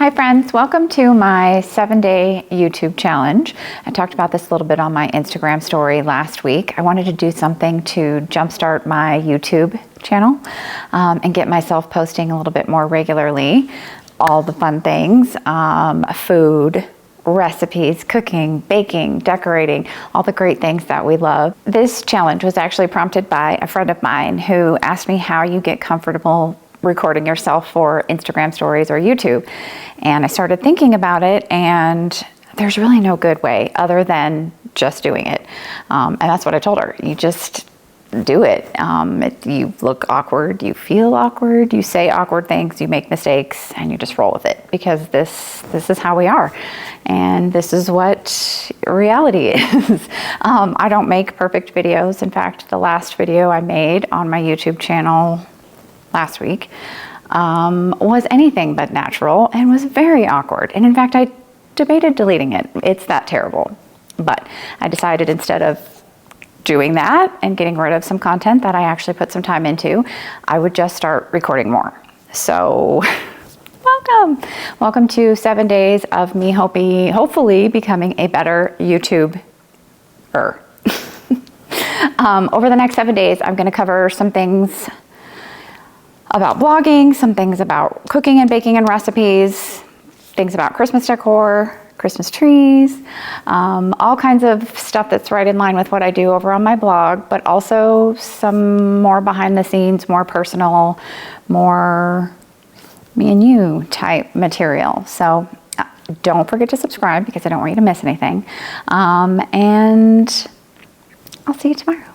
Hi friends, welcome to my 7-day YouTube challenge. I talked about this a little bit on my Instagram story last week. I wanted to do something to jumpstart my YouTube channel and get myself posting a little bit more regularly. All the fun things, food, recipes, cooking, baking, decorating, all the great things that we love. This challenge was actually prompted by a friend of mine who asked me how you get comfortable recording yourself for Instagram stories or YouTube. And I started thinking about it, and there's really no good way other than just doing it. And that's what I told her. You just do it. You look awkward, you feel awkward, you say awkward things, you make mistakes, and you just roll with it, because this is how we are. And this is what reality is. I don't make perfect videos. In fact, the last video I made on my YouTube channel last week was anything but natural and was very awkward. And in fact, I debated deleting it. It's that terrible. But I decided, instead of doing that and getting rid of some content that I actually put some time into, I would just start recording more. So welcome to 7 days of me hopefully becoming a better YouTuber. Over the next 7 days, I'm going to cover some things about blogging, some things about cooking and baking and recipes, things about Christmas decor, Christmas trees, all kinds of stuff that's right in line with what I do over on my blog, but also some more behind the scenes, more personal, more me and you type material. So don't forget to subscribe, because I don't want you to miss anything. And I'll see you tomorrow.